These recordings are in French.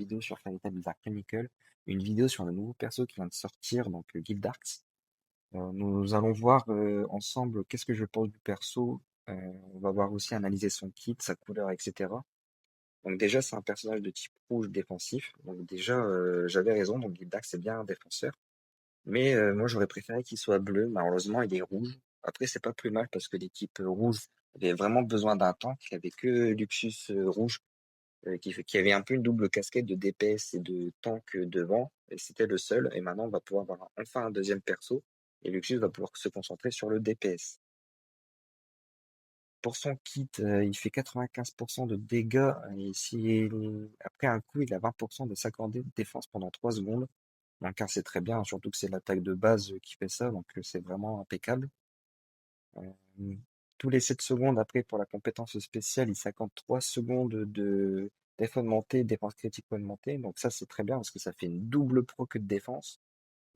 vidéo sur Fairytale Dark Chronicle, une vidéo sur le nouveau perso qui vient de sortir, donc Guild Arts. Nous allons voir ensemble qu'est-ce que je pense du perso. On va voir aussi analyser son kit, sa couleur, etc. Donc déjà, c'est un personnage de type rouge défensif. Donc déjà, j'avais raison, donc Guild Arts c'est bien un défenseur. Mais moi, j'aurais préféré qu'il soit bleu. Malheureusement, il est rouge. Après, c'est pas plus mal parce que l'équipe rouge avait vraiment besoin d'un tank. Il n'y avait que Luxus rouge qui avait un peu une double casquette de DPS et de tank devant, et c'était le seul. Et maintenant, on va pouvoir avoir enfin un deuxième perso, et Luxus va pouvoir se concentrer sur le DPS. Pour son kit, il fait 95% de dégâts, et si après un coup, il a 20% de s'accorder de défense pendant 3 secondes. Donc, c'est très bien, surtout que c'est l'attaque de base qui fait ça, donc c'est vraiment impeccable. Euh, Tous les 7 secondes, après, pour la compétence spéciale, il s'accorde 3 secondes de défense augmentée, défense critique augmentée. Donc ça, c'est très bien parce que ça fait une double proc de défense.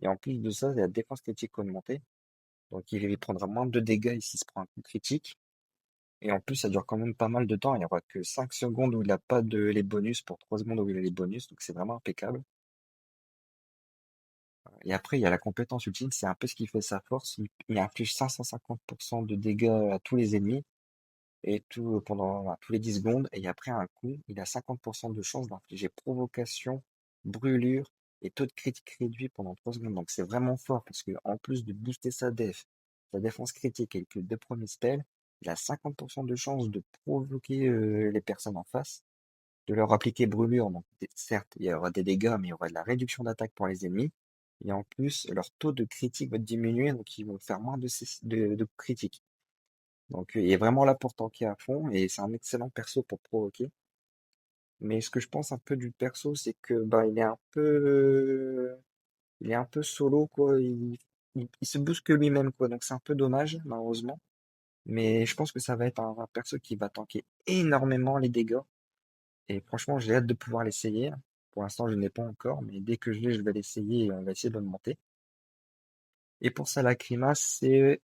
Et en plus de ça, il y a défense critique augmentée. Donc il prendra moins de dégâts s'il se prend un coup critique. Et en plus, ça dure quand même pas mal de temps. Il n'y aura que 5 secondes où il n'a pas de les bonus pour 3 secondes où il a les bonus. Donc c'est vraiment impeccable. Et après, il y a la compétence ultime, c'est un peu ce qui fait sa force. Il inflige 550% de dégâts à tous les ennemis. Et tout pendant tous les 10 secondes. Et après un coup, il a 50% de chance d'infliger provocation, brûlure et taux de critique réduit pendant 3 secondes. Donc c'est vraiment fort parce que en plus de booster sa défense critique et les deux premiers spells, il a 50% de chance de provoquer les personnes en face, de leur appliquer brûlure. Donc certes, il y aura des dégâts, mais il y aura de la réduction d'attaque pour les ennemis. Et en plus, leur taux de critique va diminuer, donc ils vont faire moins de critiques. Donc, il est vraiment là pour tanker à fond et c'est un excellent perso pour provoquer. Mais ce que je pense un peu du perso, c'est que bah il est un peu solo quoi. Il se booste que lui-même quoi. Donc c'est un peu dommage malheureusement. Mais je pense que ça va être un perso qui va tanker énormément les dégâts. Et franchement, j'ai hâte de pouvoir l'essayer. Pour l'instant, je n'ai pas encore, mais dès que je l'ai, je vais l'essayer et on va essayer de l'augmenter. Et pour ça, la Clima, c'est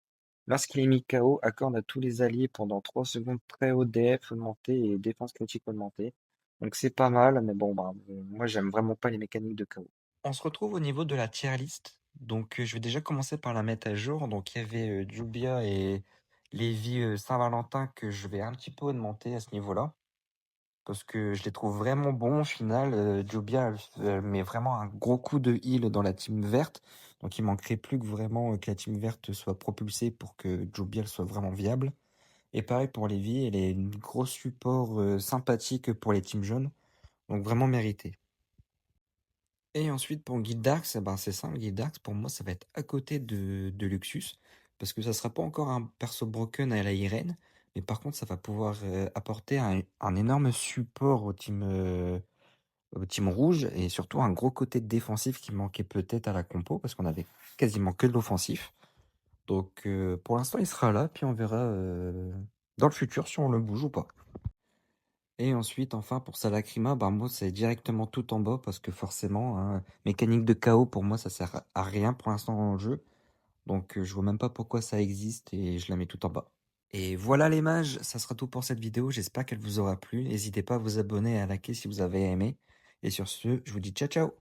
lorsqu'il est mis KO, accorde à tous les alliés pendant 3 secondes très haut DF augmenté et défense critique augmentée. Donc c'est pas mal, mais bon, bah, moi j'aime vraiment pas les mécaniques de KO. On se retrouve au niveau de la tier list. Donc je vais déjà commencer par la mettre à jour. Donc il y avait Jubia et Lévi Saint-Valentin que je vais un petit peu augmenter à ce niveau-là. Parce que je les trouve vraiment bons au final. Jubia elle met vraiment un gros coup de heal dans la team verte. Donc il manquerait plus que vraiment que la team verte soit propulsée pour que Jubia soit vraiment viable. Et pareil pour Levi, elle est une grosse support sympathique pour les teams jaunes. Donc vraiment mérité. Et ensuite pour Guild Darks, ben c'est simple, Guild Darks pour moi ça va être à côté de Luxus. Parce que ça sera pas encore un perso broken à la Irene. Mais par contre ça va pouvoir apporter un énorme support au team rouge et surtout un gros côté défensif qui manquait peut-être à la compo parce qu'on avait quasiment que de l'offensif. Donc pour l'instant il sera là, puis on verra dans le futur si on le bouge ou pas. Et ensuite, enfin, pour Salacrima, bah, moi, c'est directement tout en bas parce que forcément, hein, mécanique de chaos, pour moi, ça sert à rien pour l'instant dans le jeu. Donc, je vois même pas pourquoi ça existe et je la mets tout en bas. Et voilà les mages, ça sera tout pour cette vidéo. J'espère qu'elle vous aura plu. N'hésitez pas à vous abonner et à liker si vous avez aimé. Et sur ce, je vous dis ciao ciao!